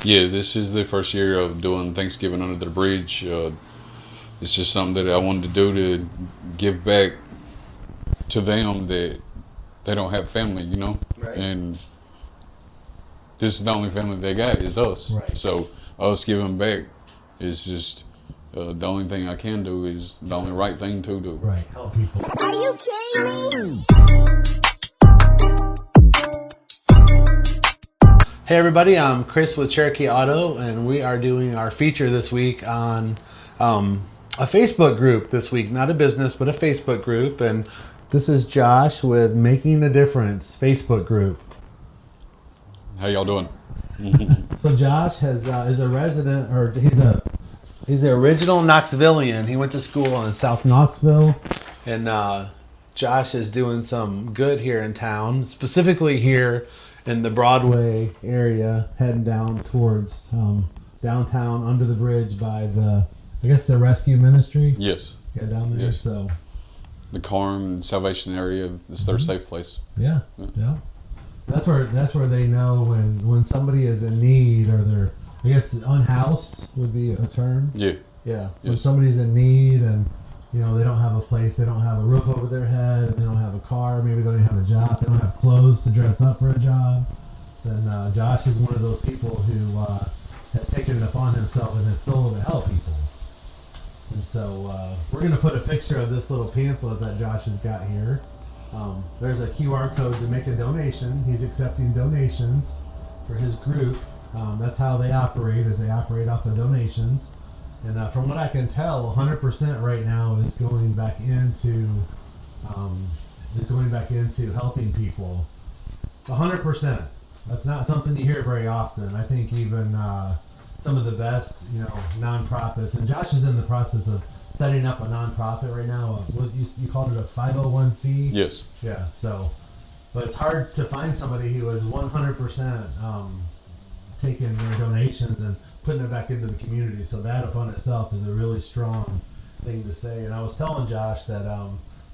Yeah, this is the first year of doing Thanksgiving under the bridge. It's just something that I wanted to do to give back to them that they don't have family, Right. and this is the only family they got is us. Right. So us giving back is just the only thing I can do is the only right thing to do. Right. Help people. Are you kidding me? Hey everybody, I'm Chris with Cherokee Auto, and we are doing our feature this week on a Facebook group this week. Not a business, but a Facebook group. And this is Josh with Making a Difference Facebook group. How y'all doing? So Josh is a resident, or he's the original Knoxvillian. He went to school in South Knoxville, and Josh is doing some good here in town, specifically here in the Broadway area, heading down towards downtown under the bridge by the rescue ministry. Yes. Yeah, down there. Yes. So The Carm Salvation area is their safe place. yeah. That's where they know when somebody is in need, or they're, I guess, unhoused would be a term. Yeah. Yeah. When Yes. somebody's in need and they don't have a place, they don't have a roof over their head, and they don't have a car, maybe they don't have a job, they don't have clothes to dress up for a job, then Josh is one of those people who has taken it upon himself and his soul to help people. And so we're going to put a picture of this little pamphlet that Josh has got here. There's a QR code to make a donation. He's accepting donations for his group. That's how they operate, is they operate off the donations. And from what I can tell, 100% right now is going back into helping people. 100%. That's not something you hear very often. I think even some of the best, nonprofits, and Josh is in the process of setting up a nonprofit right now. What you called it, a 501c? Yes. Yeah. So, but it's hard to find somebody who is 100% taking their donations and putting it back into the community. So that upon itself is a really strong thing to say. And I was telling Josh that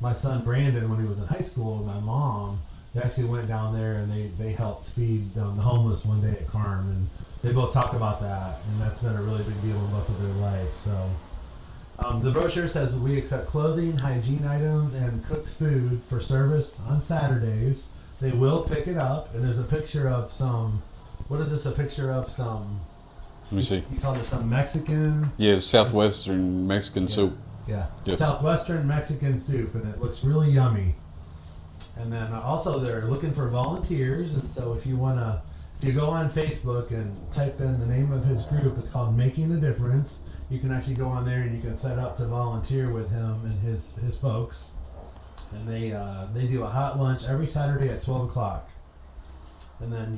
my son Brandon, when he was in high school, and my mom, they actually went down there and they helped feed the homeless one day at Carm, and they both talk about that, and that's been a really big deal in both of their lives. So the brochure says we accept clothing, hygiene items, and cooked food for service on Saturdays. They will pick it up, and there's a picture of some. What is this? A picture of some. Let me see. You call this some Mexican? Yeah, Southwestern Mexican soup. Yeah. Yes. Southwestern Mexican soup, and it looks really yummy. And then also they're looking for volunteers, and so if you go on Facebook and type in the name of his group, it's called Making a Difference. You can actually go on there and you can set up to volunteer with him and his folks. And they do a hot lunch every Saturday at 12 o'clock. And then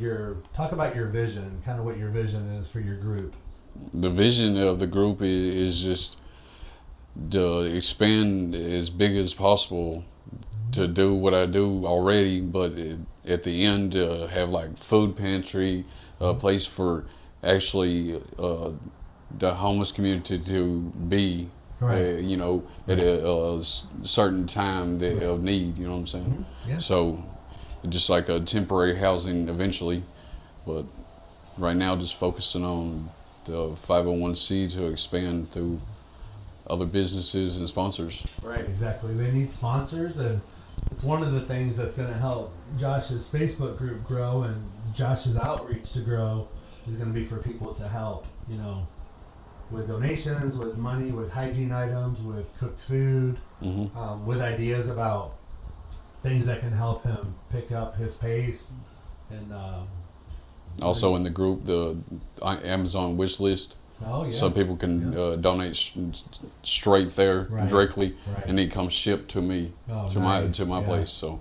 talk about your vision, kind of what your vision is for your group. The vision of the group is just to expand as big as possible, to do what I do already, but at the end have like food pantry, a place for actually the homeless community to be, Right. at a certain time of need. You know what I'm saying? Mm-hmm. Yeah. So just like a temporary housing eventually, but right now just focusing on the 501c to expand through other businesses and sponsors. Right, exactly. They need sponsors, and it's one of the things that's going to help Josh's Facebook group grow and Josh's outreach to grow is going to be for people to help, with donations, with money, with hygiene items, with cooked food, with ideas about things that can help him pick up his pace. And Also in the group, the Amazon wish list. oh yeah, So people can donate straight there Right. directly, Right. and it comes shipped to me, Oh, to nice. my Yeah. place. So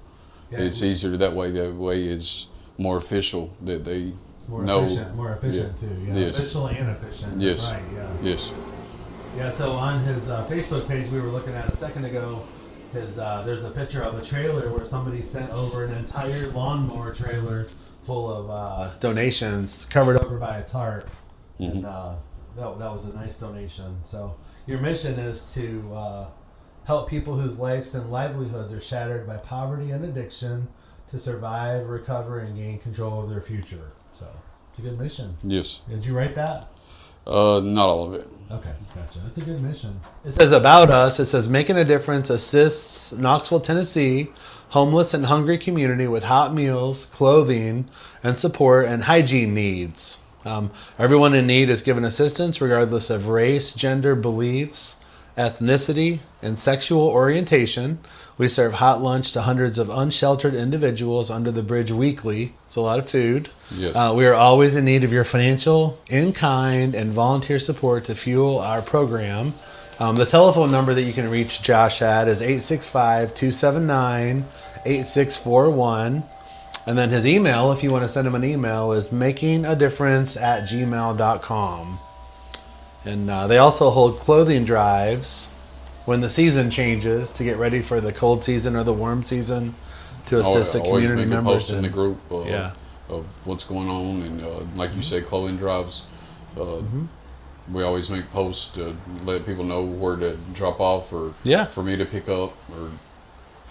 Yeah, it's easier that way. That way it's more official that they it's more know. efficient too. Yeah, Yes. official and efficient. Yes. Right. Yeah. Yes. Yeah, so on his Facebook page we were looking at a second ago, there's a picture of a trailer where somebody sent over an entire lawnmower trailer full of donations covered over by a tarp. And that was a nice donation. So your mission is to help people whose lives and livelihoods are shattered by poverty and addiction to survive, recover, and gain control of their future. So It's a good mission. Yes. Did you write that? Not all of it. Okay, gotcha. That's a good mission. It says about us, it says making a difference assists Knoxville, Tennessee, homeless and hungry community with hot meals, clothing, and support and hygiene needs. Everyone in need is given assistance regardless of race, gender, beliefs, ethnicity, and sexual orientation. We serve hot lunch to hundreds of unsheltered individuals under the bridge weekly. It's a lot of food. Yes. We are always in need of your financial, in-kind, and volunteer support to fuel our program. The telephone number that you can reach Josh at is 865-279-8641. And then his email, if you want to send him an email, is makingadiffrence@gmail.com. And they also hold clothing drives when the season changes to get ready for the cold season or the warm season to assist the Always community make a members. post in the group Yeah. of what's going on, and like you say, clothing drives. We always make posts to let people know where to drop off or Yeah. for me to pick up or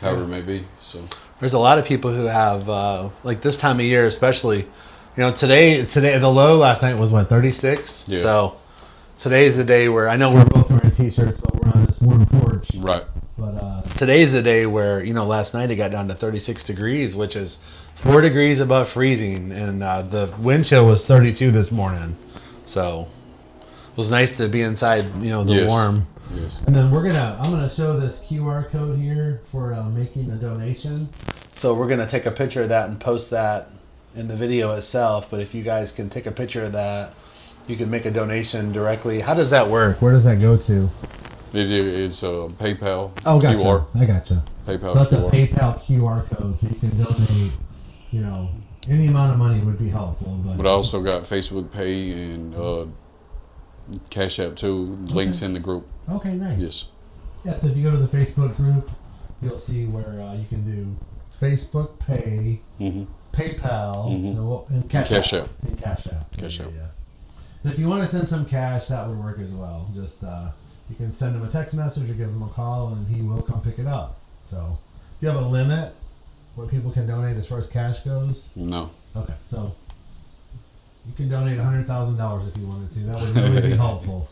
however it may be. So There's a lot of people who have, like this time of year especially, today the low last night was what, 36? Yeah. So today's the day where, I know we're both wearing t-shirts, but we're on this warm porch. right, But today's the day where, last night it got down to 36 degrees, which is 4 degrees above freezing. And the wind chill was 32 this morning. So it was nice to be inside, the Yes. warm. yes, And then I'm gonna show this QR code here for making a donation. So we're gonna take a picture of that and post that in the video itself. But if you guys can take a picture of that, you can make a donation directly. How does that work? Where does that go to? it's a PayPal Oh, gotcha. QR. I gotcha. PayPal So that's a QR. PayPal QR code, so you can donate. Any amount of money would be helpful. But I also got Facebook Pay and Cash App too. Links in the group. Okay, nice. Yes. Yeah, so if you go to the Facebook group, you'll see where you can do Facebook Pay, hmm PayPal, Mhm. and Cash Cash App. App. And Cash App. Cash App. Yeah. And if you want to send some cash, that would work as well. Just you can send him a text message or give him a call, and he will come pick it up. So, do you have a limit what people can donate as far as cash goes? No. Okay, so you can donate $100,000 if you wanted to. That would really be helpful.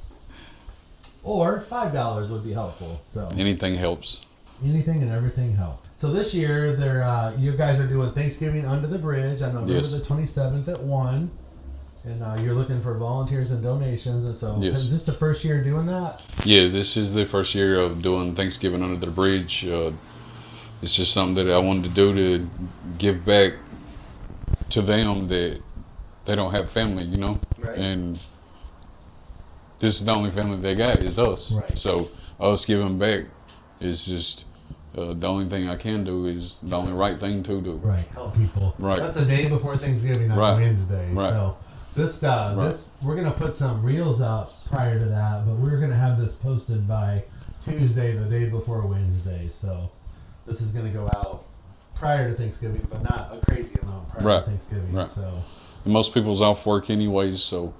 Or $5 would be helpful. So Anything helps. anything and everything helps. So this year, you guys are doing Thanksgiving under the bridge on November Yes. the 27th at 1. And you're looking for volunteers and donations. And so Yes. is this the first year doing that? Yeah, this is the first year of doing Thanksgiving under the bridge. It's just something that I wanted to do to give back to them that they don't have family, Right. And this is the only family they got is us. Right. So us giving back is just the only thing I can do is the only right thing to do. Right, help people. Right. That's the day before Thanksgiving on Right. Wednesday. Right. So this we're gonna put some reels up prior to that, but we're gonna have this posted by Tuesday, the day before Wednesday. So this is gonna go out prior to Thanksgiving, but not a crazy amount prior Right. to Thanksgiving. Right. So And most people's off work anyways, so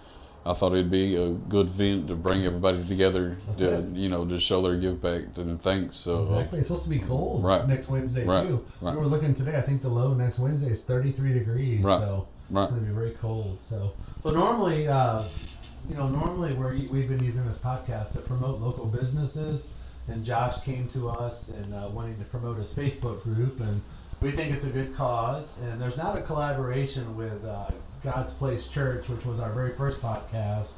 I thought it'd be a good event to bring everybody together That's to it. to show their give back and thanks. So exactly, it's supposed to be cold Right. next Wednesday Right. too. Right. We were looking today. I think the low next Wednesday is 33 degrees. Right. So right, it's going to be very cold. So normally, normally we've been using this podcast to promote local businesses, and Josh came to us and wanting to promote his Facebook group, and we think it's a good cause. And there's not a collaboration with God's Place Church, which was our very first podcast,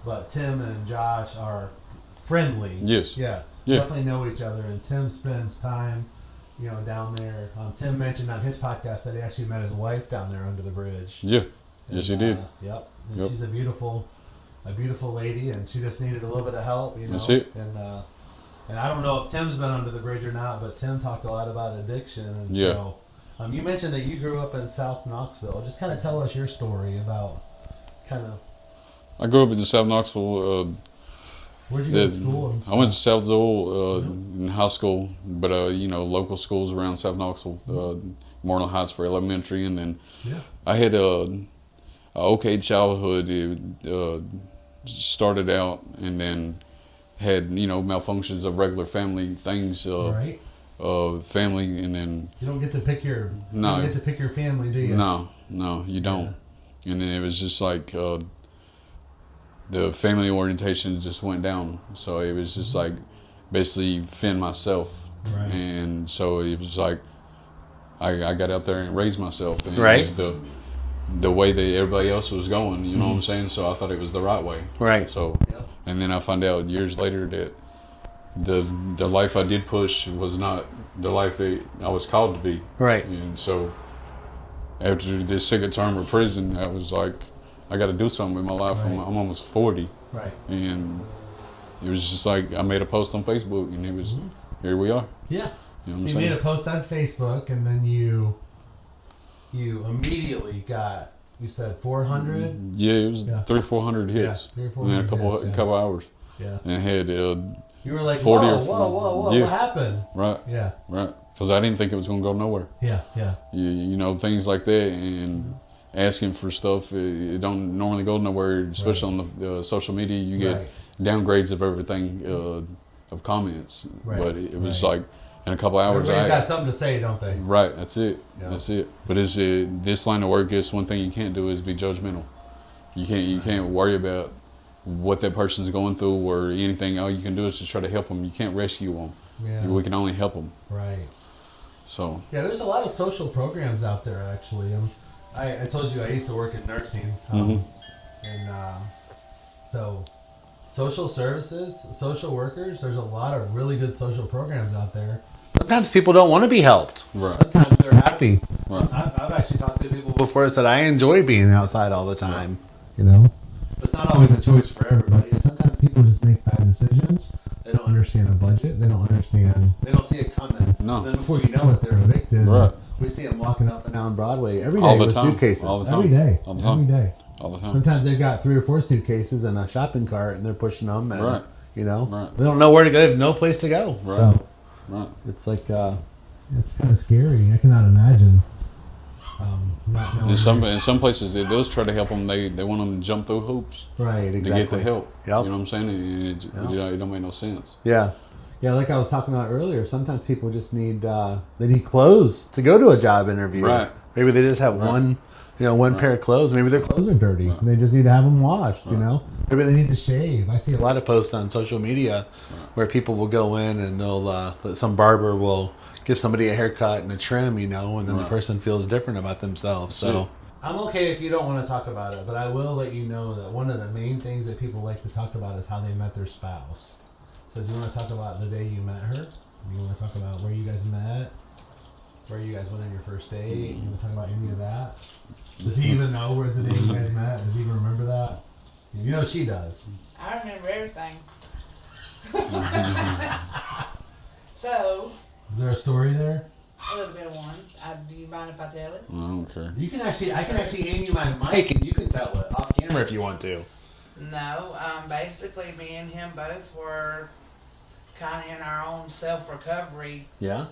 but Tim and Josh are friendly. Yes. Yeah. Yeah. Definitely know each other, and Tim spends time down there. Tim mentioned on his podcast that he actually met his wife down there under the bridge. yeah, yes, he did. Yep. And Yep. she's a beautiful lady, and she just needed a little bit of help, That's it. And I don't know if Tim's been under the bridge or not, but Tim talked a lot about addiction. And Yeah. so, you mentioned that you grew up in South Knoxville. Just kind of tell us your story about kind of I grew up in South Knoxville. where'd you go to school? And I went to stuff? South Dole in high school, but local schools around South Knoxville, Moreland Heights for elementary, and then Yeah. I had a okay childhood. It started out and then had malfunctions of regular family things, Right. family, and then You don't get to pick your. No. You don't get to pick your family, do you? no, you don't. and then it was just like the family orientation just went down. So it was just like basically fend myself, Right. and so it was like I got out there and raised myself, and Right. it was the way that everybody else was going. You know what I'm saying? So I thought it was the right way. Right. So, Yep. and then I found out years later that the life I did push was not the life that I was called to be. Right. And so after this second term of prison, I was like, I got to do something with my life. Right. I'm almost 40, Right. and it was just like I made a post on Facebook, and it was here we are. Yeah. You know So what you I'm made a saying? post on Facebook, and then you immediately got, you said 400. Yeah, it was Yeah. 300-400 hits Yeah, 300 or in 400 a couple hits, yeah. couple hours, Yeah. and had You were like, 40 whoa, or whoa, whoa, whoa, yeah. what happened? right, Yeah. because I didn't think it was gonna go nowhere. Yeah. Yeah. You know, things like that, and asking for stuff, it don't normally go nowhere, especially on the social media. You get Right. downgrades of everything, of comments. Right. But it was Right. like in a couple hours, Everybody's got something to say, don't they? right, that's it. Yeah. That's it. But it's this line of work is one thing you can't do is be judgmental. You can't worry about what that person's going through or anything. All you can do is just try to help them. You can't rescue them. Yeah. We can only help them. Right. So Yeah, there's a lot of social programs out there, actually. I told you I used to work in nursing. And so social services, social workers, there's a lot of really good social programs out there. Sometimes people don't want to be helped. Right. Sometimes they're happy. Right. I've actually talked to people Before that I enjoy being outside all the time. you know. It's not always a choice for everybody. And sometimes people just make bad decisions. They don't understand a budget. They don't understand. They don't see it coming. No. And then before you know it, they're evicted. Right. We see them walking up and down Broadway every day All the with time. suitcases. All the time. Every day. All the time. Every day. all the time. Sometimes they've got 3 or 4 suitcases and a shopping cart, and they're pushing them. And, Right. You know. Right. They don't know where to go. They have no place to go. Right. So Right. it's like it's kind of scary. I cannot imagine. Not knowing. In some places, they does try to help them. They want them to jump through hoops Right. to Exactly. get the help. Yep. You know what I'm saying? And it don't make no sense. Yeah. Yeah, like I was talking about earlier, sometimes people just need they need clothes to go to a job interview. Right. Maybe they just have Right. one pair of clothes. Maybe their Clothes are dirty. They just need to have them washed. You know, maybe they need to shave. I see a a lot of posts on social media where people will go in and they'll some barber will give somebody a haircut and a trim, and then the Right. person feels different about themselves. That's So it. I'm okay if you don't want to talk about it, but I will let you know that one of the main things that people like to talk about is how they met their spouse. So do you want to talk about the day you met her? Do you want to talk about where you guys met? Where you guys went on your first date? You want to talk about any of that? Does he even know where the day you guys met? Does he even remember that? You know she does. I remember everything. So, Is there a story there? a little bit of one. Do you mind if I tell it? I don't care. I can actually hand you my mic and you can tell it off camera if you want to. No, basically me and him both were kind of in our own self-recovery, yeah,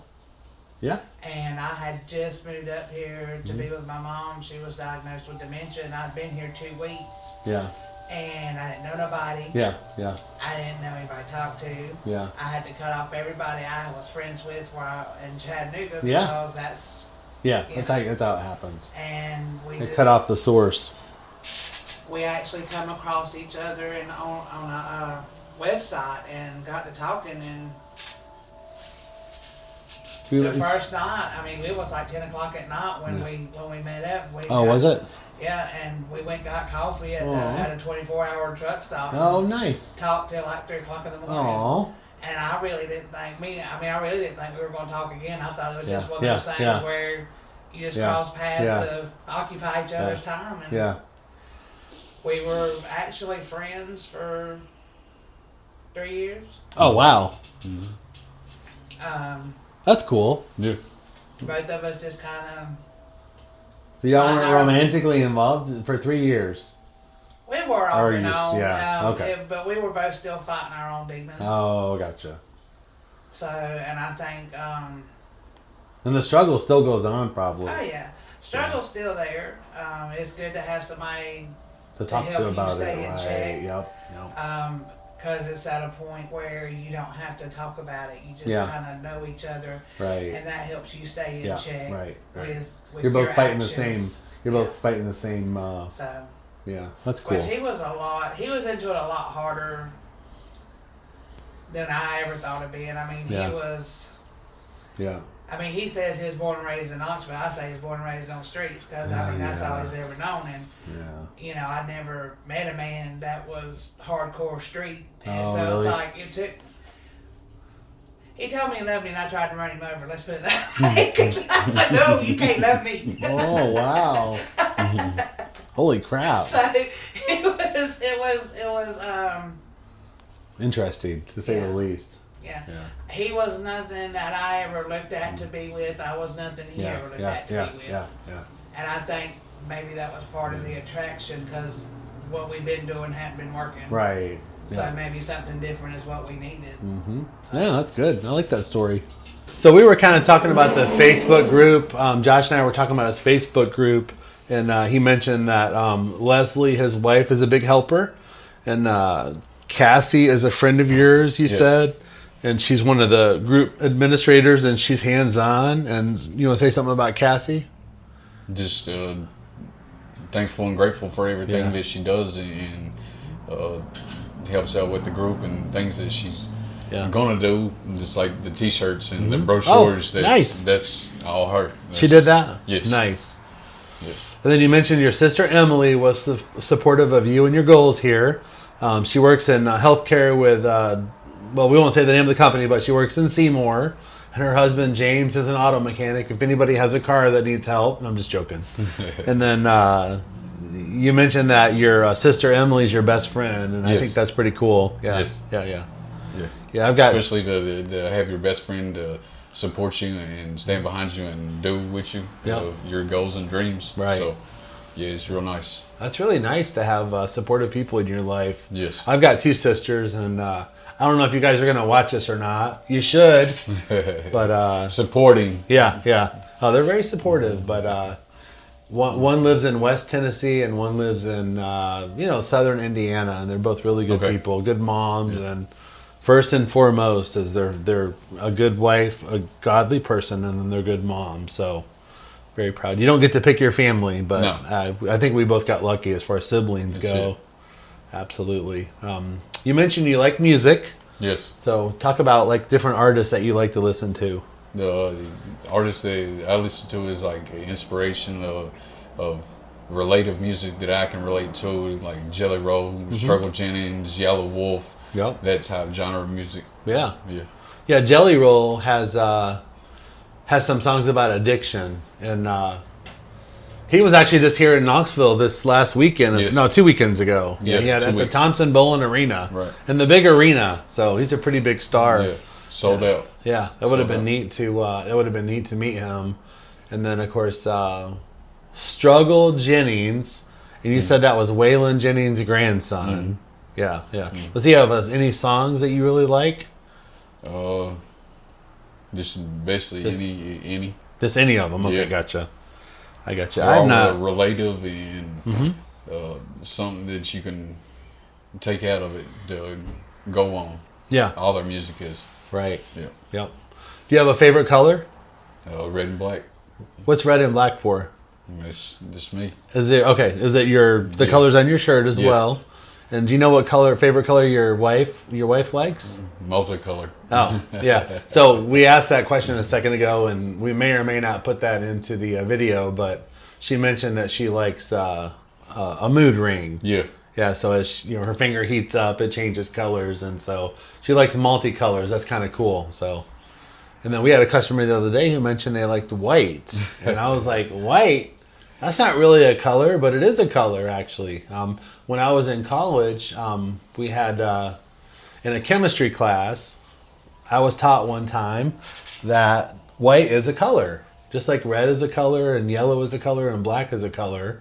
yeah, and I had just moved up here to be with my mom. She was diagnosed with dementia, and I'd been here 2 weeks, yeah, and I didn't know nobody. yeah, yeah, I didn't know anybody to talk to. yeah. I had to cut off everybody I was friends with in Chattanooga Yeah. because that's, Yeah, Yeah. that's how it happens. and we They just cut off the source. we actually come across each other and on a website and got to talking, and the first night, I mean, it was like 10 o'clock at night when we met up. Oh, was it? Yeah, and we went and got coffee at, Aw. at a 24-hour truck stop. Oh, and nice. Talked till like 3 o'clock in the morning. Oh, And I really didn't think I really didn't think we were going to talk again. I thought it was just Yeah, one of those yeah, things yeah. where you just Yeah, cross paths yeah. to occupy each other's time. And yeah. we were actually friends for 3 years. Oh, wow. That's cool. Yeah. Both of us just kind of, So y'all I- weren't I- romantically involved for 3 years. we were Or off you and just- on, yeah, okay. but we were both still fighting our own demons. Oh, gotcha. So, and I think, And the struggle still goes on, probably, oh yeah, struggle's still there. It's good to have somebody, to talk help to you about it. stay in Right. check. Yep. because it's at a point where you don't have to talk about it. You just Yeah. kind of know each other, Right. and that helps you stay in Yeah. check. Right. Right. With You're both your fighting the actions. same You're both fighting the same. So, Yeah, that's cool. which he was into it a lot harder than I ever thought it'd be. And I mean, Yeah. he was. Yeah. I mean, he says he was born and raised in Knoxville. I say he was born and raised on the streets because I mean that's all he's ever known. And Yeah. you know, I never met a man that was hardcore street. And Oh, so really? it's like it took. He told me he loved me, and I tried to run him over. Let's put it that way. 'Cause I said, "No, you can't love me." Oh wow! Holy crap! So it was Interesting to say the Yeah. least. yeah. Yeah. He was nothing that I ever looked at to be with. I was nothing he Yeah, ever looked yeah, at to yeah, be with. yeah, yeah. And I think maybe that was part of the attraction because what we've been doing hadn't been working. Right. So Yeah. maybe something different is what we needed. Mm-hmm. Yeah, that's good. I like that story. So we were kind of talking about the Facebook group. Josh and I were talking about his Facebook group, and he mentioned that Leslie, his wife, is a big helper, and Cassie is a friend of yours. You Yes. said, and she's one of the group administrators, and she's hands-on. And you want to say something about Cassie? Just thankful and grateful for everything Yeah. that she does, and helps out with the group and things that she's Yeah. gonna do, just like the T-shirts and the Mhm. brochures. Oh, That's, nice. That's all her. She did that? Yes. Nice. Yes. And then you mentioned your sister Emily was supportive of you and your goals here. She works in healthcare with, well, we won't say the name of the company, but she works in Seymour. And her husband James is an auto mechanic. If anybody has a car that needs help, and I'm just joking. And then you mentioned that your sister Emily's your best friend, and I Yes. think that's pretty cool. Yeah, Yes. yeah. Yeah. Yeah, I've got. Especially to have your best friend support you and stand behind you and do with you Yep. of your goals and dreams. Right. So, yeah, it's real nice. That's really nice to have supportive people in your life. Yes. I've got two sisters, and I don't know if you guys are going to watch this or not. You should, but Supporting. yeah. Oh, they're very supportive, but one lives in West Tennessee and one lives in southern Indiana, and they're both really good Okay. people, good moms, and first and foremost is they're a good wife, a godly person, and then they're good moms. So very proud. You don't get to pick your family, but No. I think we both got lucky as far as siblings That's go. it. Absolutely. You mentioned you like music, Yes. so talk about like different artists that you like to listen to. The artists that I listen to is like inspiration of relative music that I can relate to, like Jelly Roll, Struggle Jennings, Yellow Wolf. Yep. That type of genre of music. Yeah. Yeah. Yeah, Jelly Roll has some songs about addiction, and he was actually just here in Knoxville this last weekend. Yes. No, 2 weekends ago. Yeah, he had 2 at the weeks. Thompson Bowling Arena, Right. in the big arena. So he's a pretty big star. Yeah. Sold out. Yeah, that would have Sold been out. neat to. That would have been neat to meet him, and then of course Struggle Jennings, and you said that was Waylon Jennings' grandson. Yeah. Does he have any songs that you really like? Just basically Just- any. Just any of them? Okay, Yeah. gotcha. I gotcha. They're I'm all not. relative and something that you can take out of it to go on. Yeah. All their music is. Right. Yeah. Yep. Do you have a favorite color? Red and black. What's red and black for? That's just me. Is it okay? Is it the Yeah. colors on your shirt as Yes. well? And do you know what favorite color your wife likes? Multicolor. Oh, yeah. So we asked that question a second ago, and we may or may not put that into the video, but she mentioned that she likes a mood ring. Yeah. Yeah, so as her finger heats up, it changes colors, and so she likes multicolors. That's kind of cool. So, and then we had a customer the other day who mentioned they liked white, and I was like, white? That's not really a color, but it is a color actually. When I was in college, we had in a chemistry class, I was taught one time that white is a color, just like red is a color, and yellow is a color, and black is a color.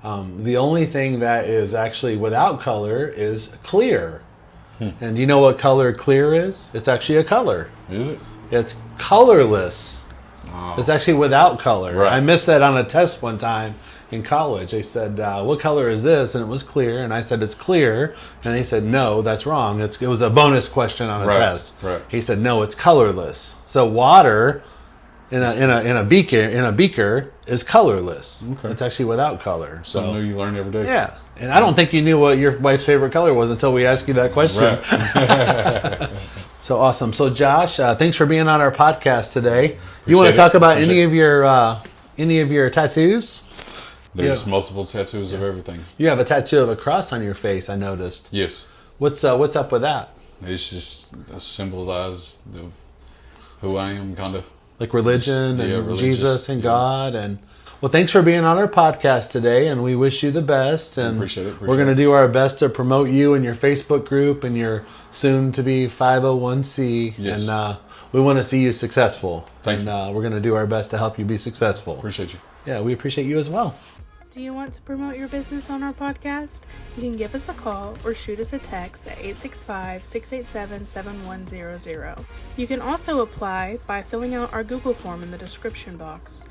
The only thing that is actually without color is clear. And do you know what color clear is? It's actually a color. Is it? It's colorless. Oh. It's actually without color. Right. I missed that on a test one time in college. They said, what color is this? And it was clear. And I said, it's clear. And they said, no, that's wrong. It was a bonus question on a Right, test. right. He said, no, it's colorless. So water in a beaker is colorless. Okay. It's actually without color. Something So new you learn every day. yeah, and I don't think you knew what your wife's favorite color was until we asked you that question. Right. So awesome. So Josh, thanks for being on our podcast today. You Appreciate want to it. talk about Appreciate any of your tattoos? There's Yeah. multiple tattoos of everything. You have a tattoo of a cross on your face. I noticed. Yes. What's up with that? It's just symbolized who I am, kind of. Like religion and religious, Jesus and yeah. God and. Well, thanks for being on our podcast today, and we wish you the best. And Appreciate it. we're going to do our best to promote you and your Facebook group and your soon-to-be 501c. Yes. And we want to see you successful. Thank and you. We're going to do our best to help you be successful. Appreciate you. Yeah, we appreciate you as well. Do you want to promote your business on our podcast? You can give us a call or shoot us a text at 865-687-7100. You can also apply by filling out our Google form in the description box.